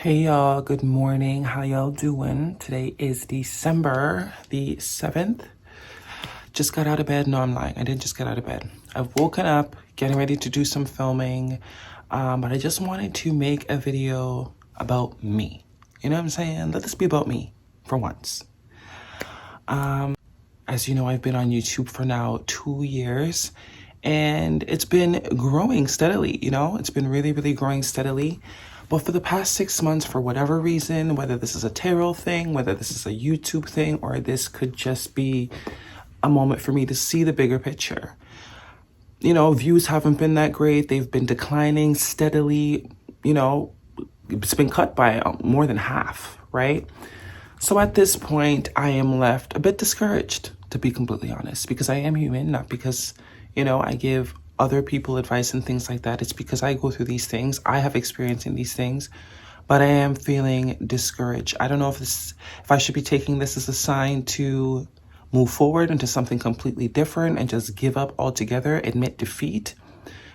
Hey y'all, good morning. How y'all doing? Today is December the 7th. Just got out of bed. No, I'm lying. I didn't just get out of bed. I've woken up, getting ready to do some filming, but I just wanted to make a video about me. You know what I'm saying? Let this be about me for once. As you know, I've been on YouTube for now 2 years, and it's been growing steadily, It's been really, really growing steadily. But for the past 6 months, for whatever reason, whether this is a tarot thing, whether this is a YouTube thing, or this could just be a moment for me to see the bigger picture. Views haven't been that great. They've been declining steadily. It's been cut by more than half, right? So at this point, I am left a bit discouraged, to be completely honest, because I am human, not because, I give other people advice and things like that. It's because I go through these things. I have experience in these things, but I am feeling discouraged. I don't know if I should be taking this as a sign to move forward into something completely different and just give up altogether, admit defeat.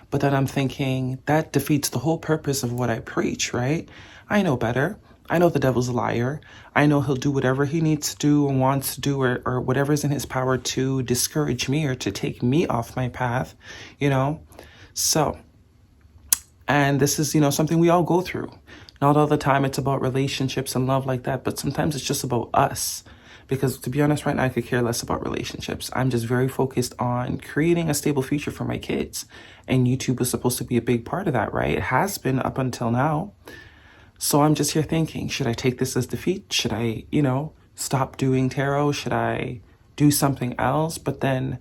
But then I'm thinking that defeats the whole purpose of what I preach, right? I know better. I know the devil's a liar. I know he'll do whatever he needs to do and wants to do or whatever's in his power to discourage me or to take me off my path, So, and this is, something we all go through. Not all the time it's about relationships and love like that, but sometimes it's just about us. Because to be honest, right now, I could care less about relationships. I'm just very focused on creating a stable future for my kids. And YouTube is supposed to be a big part of that, right? It has been up until now. So I'm just here thinking, should I take this as defeat? Should I, stop doing tarot? Should I do something else? But then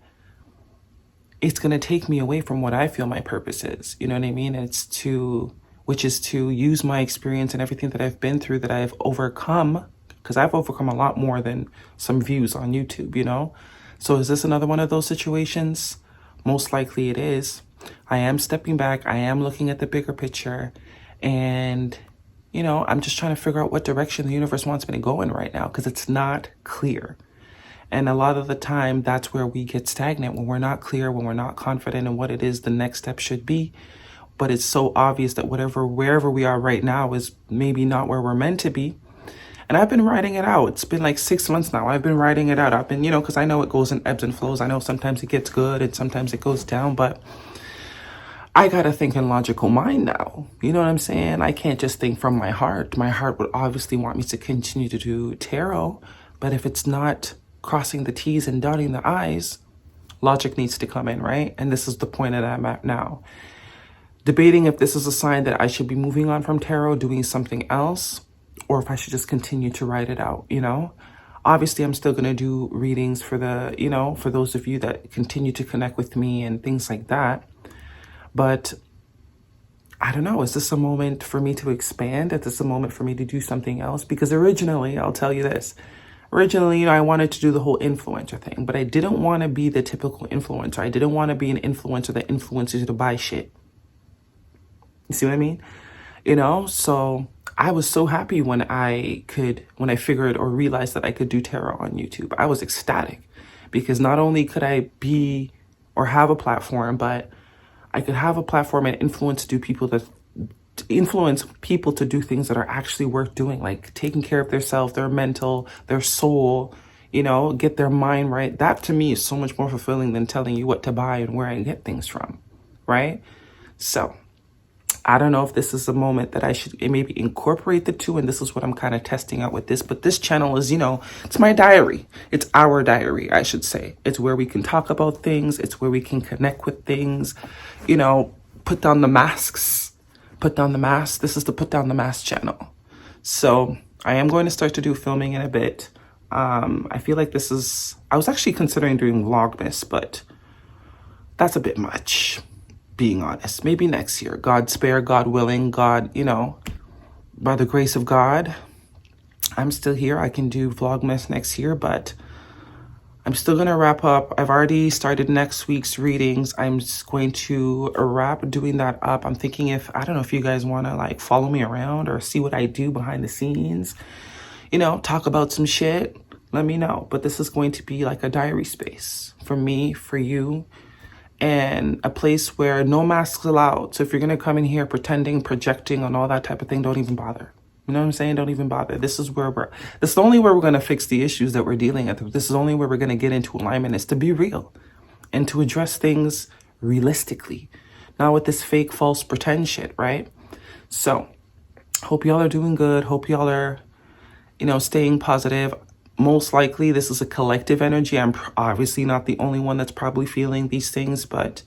it's going to take me away from what I feel my purpose is. You know what I mean? Which is to use my experience and everything that I've been through, that I've overcome, because I've overcome a lot more than some views on YouTube, So is this another one of those situations? Most likely it is. I am stepping back. I am looking at the bigger picture, and I'm just trying to figure out what direction the universe wants me to go in right now, because it's not clear. And a lot of the time, that's where we get stagnant, when we're not clear, when we're not confident in what it is the next step should be. But it's so obvious that wherever we are right now is maybe not where we're meant to be. And I've been writing it out. It's been like 6 months now. I've been writing it out. I've been, because I know it goes in ebbs and flows. I know sometimes it gets good and sometimes it goes down, but I got to think in logical mind now. You know what I'm saying? I can't just think from my heart. My heart would obviously want me to continue to do tarot, but if it's not crossing the T's and dotting the I's, logic needs to come in, right? And this is the point that I'm at now. Debating if this is a sign that I should be moving on from tarot, doing something else, or if I should just continue to write it out, Obviously, I'm still going to do readings for for those of you that continue to connect with me and things like that. But I don't know, is this a moment for me to expand? Is this a moment for me to do something else? Because originally, I'll tell you this, I wanted to do the whole influencer thing, but I didn't want to be the typical influencer. I didn't want to be an influencer that influences you to buy shit. You see what I mean? So I was so happy when I figured or realized that I could do tarot on YouTube. I was ecstatic, because not only could I be or have a platform, but I could have a platform and influence people to do things that are actually worth doing, like taking care of themselves, their mental, their soul, get their mind right. That to me is so much more fulfilling than telling you what to buy and where I get things from, right? So I don't know if this is a moment that I should maybe incorporate the two, and this is what I'm kind of testing out with this. But this channel is, it's my diary. It's our diary, I should say. It's where we can talk about things. It's where we can connect with things, put down the masks, put down the mask. This is the Put Down the Mask channel. So I am going to start to do filming in a bit. I feel like I was actually considering doing Vlogmas, but that's a bit much. being honest. Maybe next year. God spare, God willing, God, by the grace of God, I'm still here. I can do Vlogmas next year, but I'm still going to wrap up. I've already started next week's readings. I'm just going to wrap doing that up. I'm thinking I don't know if you guys want to like follow me around or see what I do behind the scenes, talk about some shit, let me know. But this is going to be like a diary space for me, for you, and a place where no masks allowed. So if you're going to come in here pretending, projecting, and all that type of thing, don't even bother. You know what I'm saying? Don't even bother. This is the only way we're going to fix the issues that we're dealing with. This is the only way we're going to get into alignment, is to be real and to address things realistically, not with this fake, false pretend shit, right? So hope y'all are doing good. Hope y'all are, staying positive. Most likely this is a collective energy. I'm obviously not the only one that's probably feeling these things, but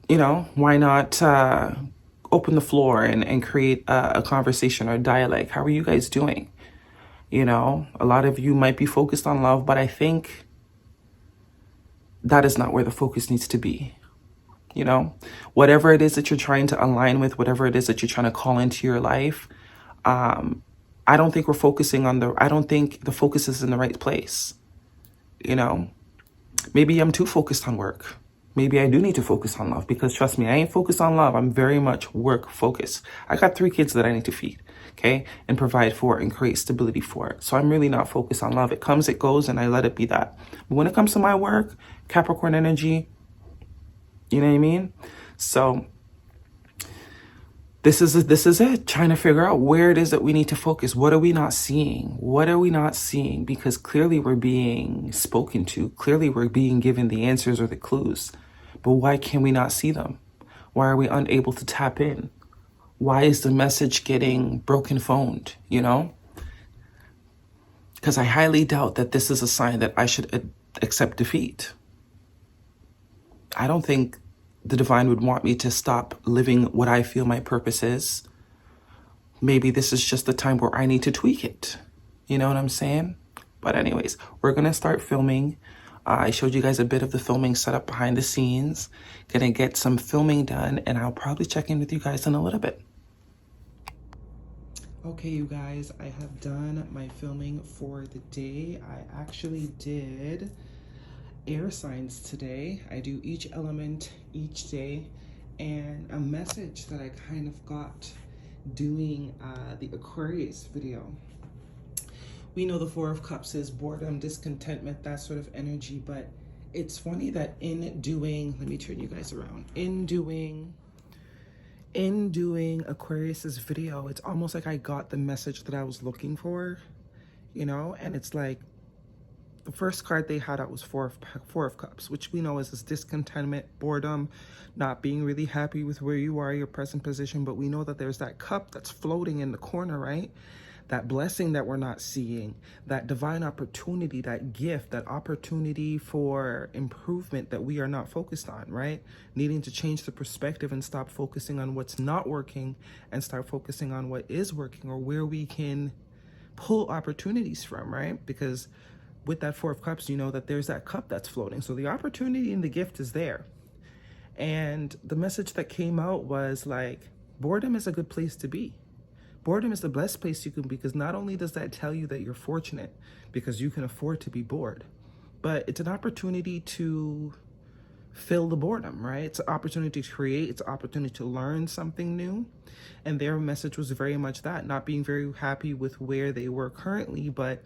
why not open the floor and create a conversation or dialogue? How are you guys doing? A lot of you might be focused on love, but I think that is not where the focus needs to be. Whatever it is that you're trying to align with, whatever it is that you're trying to call into your life, I don't think I don't think the focus is in the right place. Maybe I'm too focused on work. Maybe I do need to focus on love, because trust me, I ain't focused on love. I'm very much work focused. I got 3 kids that I need to feed, okay, and provide for and create stability for it. So I'm really not focused on love. It comes, it goes, and I let it be that. But when it comes to my work, Capricorn energy, you know what I mean? So this is it, trying to figure out where it is that we need to focus. What are we not seeing? What are we not seeing? Because clearly we're being spoken to. Clearly we're being given the answers or the clues. But why can we not see them? Why are we unable to tap in? Why is the message getting broken phoned, Because I highly doubt that this is a sign that I should accept defeat. I don't think the divine would want me to stop living what I feel my purpose is. Maybe this is just the time where I need to tweak it. You know what I'm saying? But anyways, we're going to start filming. I showed you guys a bit of the filming setup behind the scenes. Gonna get some filming done, and I'll probably check in with you guys in a little bit. Okay, you guys, I have done my filming for the day. I actually did air signs today. I do each element each day, and a message that I kind of got doing the Aquarius video. We know the 4 of Cups is boredom, discontentment, that sort of energy, but it's funny that in doing, let me turn you guys around, in doing Aquarius's video, it's almost like I got the message that I was looking for, and it's like, the first card they had out was four of Cups, which we know is this discontentment, boredom, not being really happy with where you are, your present position. But we know that there's that cup that's floating in the corner, right? That blessing that we're not seeing, that divine opportunity, that gift, that opportunity for improvement that we are not focused on, right? Needing to change the perspective and stop focusing on what's not working and start focusing on what is working, or where we can pull opportunities from, right? Because with that 4 of Cups, you know that there's that cup that's floating. So the opportunity and the gift is there. And the message that came out was like, boredom is a good place to be. Boredom is the best place you can be, because not only does that tell you that you're fortunate because you can afford to be bored, but it's an opportunity to fill the boredom, right? It's an opportunity to create, it's an opportunity to learn something new. And their message was very much that, not being very happy with where they were currently, but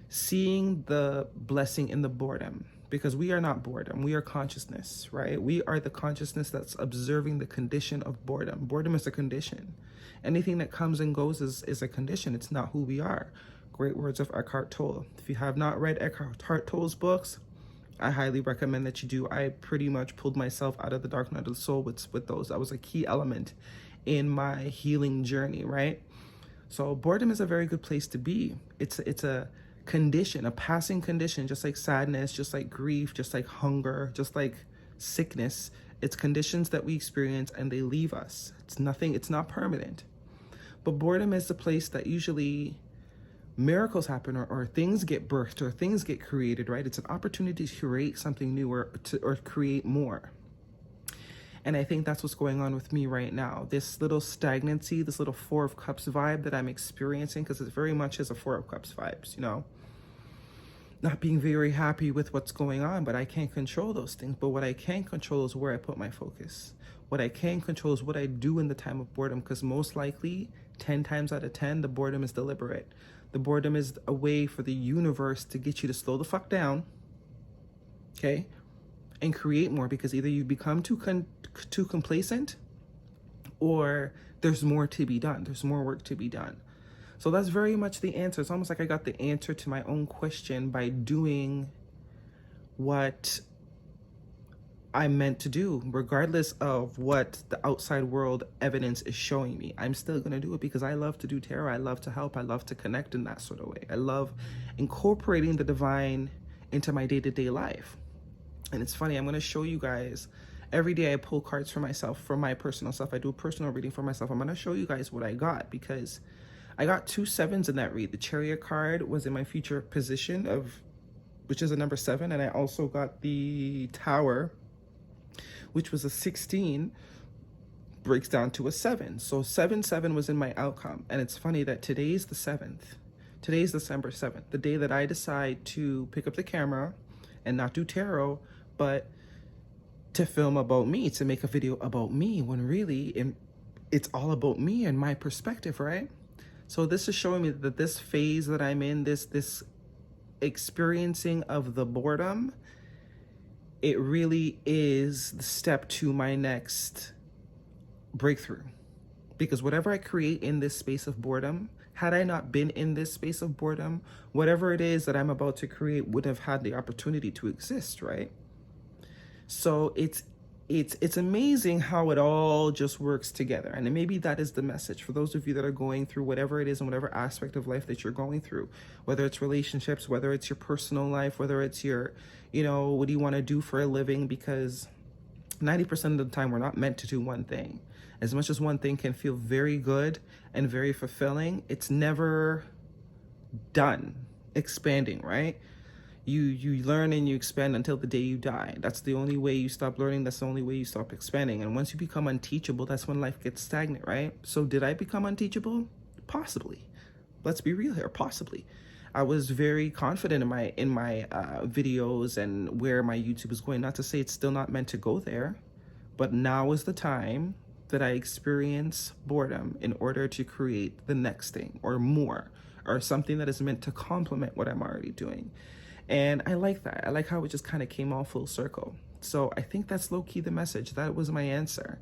seeing the blessing in the boredom, because we are not boredom, we are consciousness, right? We are the consciousness that's observing the condition of boredom. Boredom is a condition. Anything that comes and goes is a condition. It's not who we are. Great words of Eckhart Tolle. If you have not read Eckhart Tolle's books, I highly recommend that you do. I pretty much pulled myself out of the dark night of the soul with those. That was a key element in my healing journey, right? So boredom is a very good place to be. It's a condition, a passing condition, just like sadness, just like grief, just like hunger, just like sickness. It's conditions that we experience and they leave us. It's not permanent. But boredom is the place that usually miracles happen, or things get birthed, or things get created, right? It's an opportunity to create something new, or create more. And I think that's what's going on with me right now. This little stagnancy, this little Four of Cups vibe that I'm experiencing, because it very much is a Four of Cups vibes, you know? Not being very happy with what's going on, but I can't control those things. But what I can control is where I put my focus. What I can control is what I do in the time of boredom, because most likely, 10 times out of 10, the boredom is deliberate. The boredom is a way for the universe to get you to slow the fuck down, okay? And create more, because either you become too complacent, or there's more to be done. There's more work to be done. So that's very much the answer. It's almost like I got the answer to my own question by doing what I meant to do, regardless of what the outside world evidence is showing me. I'm still going to do it because I love to do tarot. I love to help. I love to connect in that sort of way. I love incorporating the divine into my day-to-day life. And it's funny, I'm going to show you guys, every day I pull cards for myself, for my personal self. I do a personal reading for myself. I'm going to show you guys what I got, because I got 2 7s in that read. The Chariot card was in my future position of, which is a number 7. And I also got the Tower, which was a 16, breaks down to a 7. So 7-7 was in my outcome. And it's funny that today's the 7th. Today's December 7th, the day that I decide to pick up the camera and not do tarot, but to film about me, to make a video about me, when really it's all about me and my perspective, right? So this is showing me that this phase that I'm in, this experiencing of the boredom, it really is the step to my next breakthrough. Because whatever I create in this space of boredom, had I not been in this space of boredom, whatever it is that I'm about to create would have had the opportunity to exist, right? So it's amazing how it all just works together. And maybe that is the message for those of you that are going through whatever it is in whatever aspect of life that you're going through, whether it's relationships, whether it's your personal life, whether it's your, what do you want to do for a living? Because 90% of the time we're not meant to do one thing. As much as one thing can feel very good and very fulfilling, it's never done expanding, right? You learn and you expand until the day you die. That's the only way you stop learning. That's the only way you stop expanding. And once you become unteachable, that's when life gets stagnant, right? So did I become unteachable? Possibly. Let's be real here. Possibly. I was very confident in my videos and where my YouTube is going. Not to say it's still not meant to go there, but now is the time that I experience boredom in order to create the next thing or more, or something that is meant to complement what I'm already doing. And I like that. I like how it just kind of came all full circle. So I think that's low-key the message. That was my answer.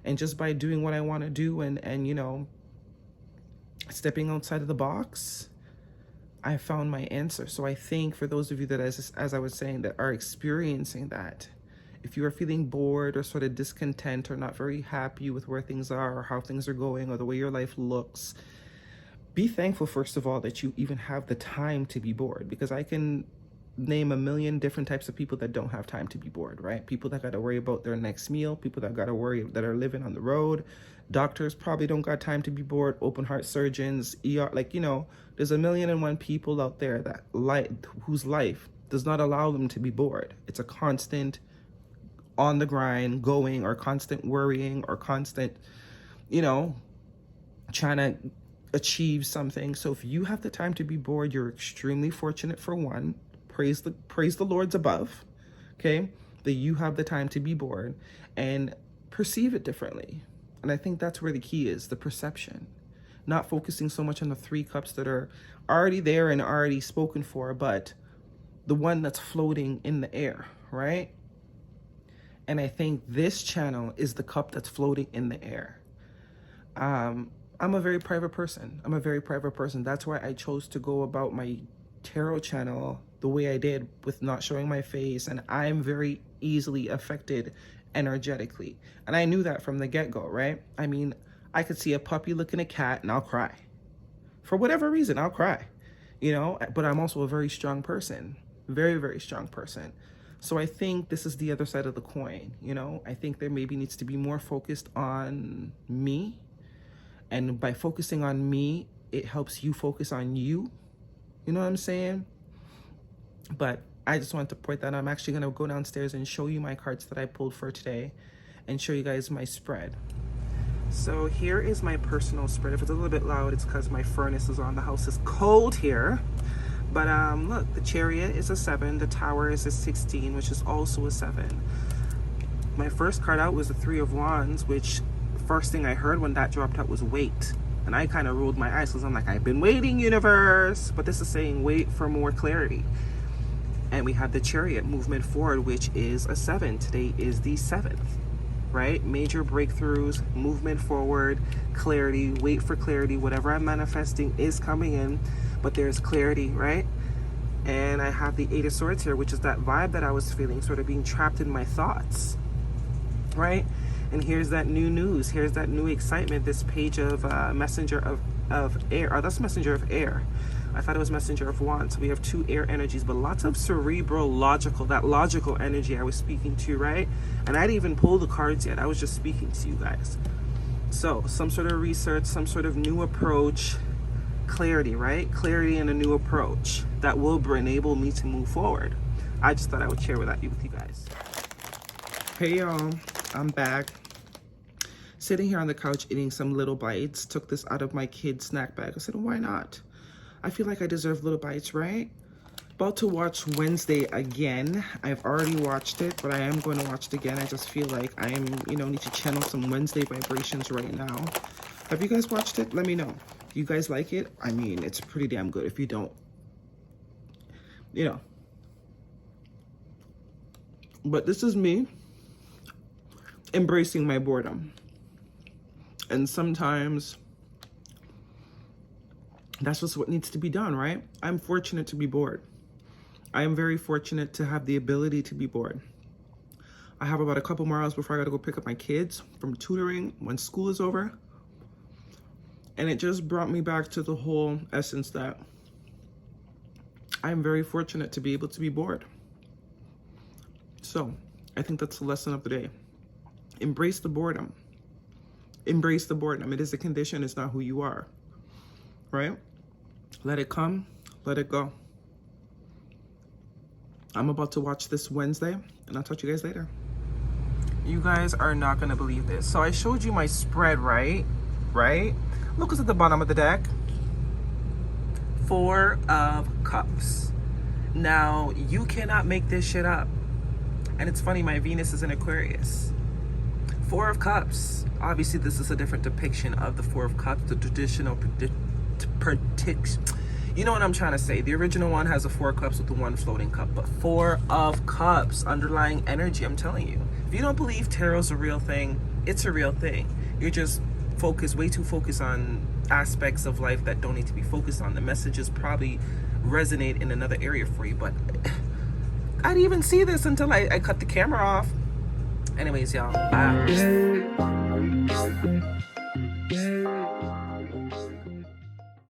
And just by doing what I want to do and stepping outside of the box, I found my answer. So I think for those of you that, as I was saying, that are experiencing that, if you are feeling bored or sort of discontent or not very happy with where things are or how things are going or the way your life looks, be thankful, first of all, that you even have the time to be bored, because I can name a million different types of people that don't have time to be bored, right? People that got to worry about their next meal, people that got to worry that are living on the road. Doctors probably don't got time to be bored. Open heart surgeons, ER, there's a million and one people out there that whose life does not allow them to be bored. It's a constant on the grind going, or constant worrying, or constant, trying to achieve something. So if you have the time to be bored, you're extremely fortunate. For one, praise the Lords above, okay, that you have the time to be bored and perceive it differently. And I think that's where the key is, the perception. Not focusing so much on the 3 cups that are already there and already spoken for, but the one that's floating in the air, right? And I think this channel is the cup that's floating in the air. I'm a very private person. That's why I chose to go about my tarot channel the way I did, with not showing my face. And I'm very easily affected energetically. And I knew that from the get-go, right? I mean, I could see a puppy looking at a cat and I'll cry. For whatever reason, I'll cry, but I'm also a very strong person. Very, very strong person. So I think this is the other side of the coin, I think there maybe needs to be more focused on me. And by focusing on me, it helps you focus on you. You know what I'm saying? But I just wanted to point that out. I'm actually going to go downstairs and show you my cards that I pulled for today and show you guys my spread. So here is my personal spread. If it's a little bit loud, it's because my furnace is on. The house is cold here. But look, the Chariot is a 7. The Tower is a 16, which is also a 7. My first card out was the 3 of Wands, which first thing I heard when that dropped out was wait. And I kind of rolled my eyes because I'm like, I've been waiting, universe. But this is saying wait for more clarity. And we have the Chariot, movement forward, which is a 7. Today is the 7th, right? Major breakthroughs, movement forward, clarity, wait for clarity. Whatever I'm manifesting is coming in, but there's clarity, right? And I have the 8 of Swords here, which is that vibe that I was feeling, sort of being trapped in my thoughts, right? And here's that new news. Here's that new excitement. This page of messenger of air. Oh, that's messenger of air. I thought it was messenger of wands. So we have 2 air energies, but lots of cerebral, logical, that logical energy I was speaking to, right? And I didn't even pull the cards yet. I was just speaking to you guys. So some sort of research, some sort of new approach, clarity, right? Clarity and a new approach that will enable me to move forward. I just thought I would share that with you guys. Hey y'all, I'm back. Sitting here on the couch eating some little bites. Took this out of my kid's snack bag. I said, why not? I feel like I deserve little bites, right? About to watch Wednesday again. I've already watched it, but I am going to watch it again. I just feel like I am, need to channel some Wednesday vibrations right now. Have you guys watched it? Let me know. Do you guys like it? I mean, it's pretty damn good. If you don't, But this is me embracing my boredom. And sometimes that's just what needs to be done, right? I'm fortunate to be bored. I am very fortunate to have the ability to be bored. I have about a couple more hours before I gotta go pick up my kids from tutoring when school is over. And it just brought me back to the whole essence that I'm very fortunate to be able to be bored. So I think that's the lesson of the day. Embrace the boredom. Embrace the boredom. It is a condition, it's not who you are, right? Let it come, let it go. I'm about to watch this Wednesday, and I'll talk to you guys later. You guys are not gonna believe this. So I showed you my spread, right? Look what's at the bottom of the deck. 4 of Cups. Now, you cannot make this shit up. And it's funny, my Venus is in Aquarius. 4 of Cups. Obviously, this is a different depiction of the 4 of Cups, the traditional you know what I'm trying to say. The original one has a 4 of Cups with the 1 floating cup, but 4 of Cups, underlying energy, I'm telling you. If you don't believe tarot's a real thing, it's a real thing. You're just way too focused on aspects of life that don't need to be focused on. The messages probably resonate in another area for you, but I didn't even see this until I cut the camera off. Anyways, y'all, bye.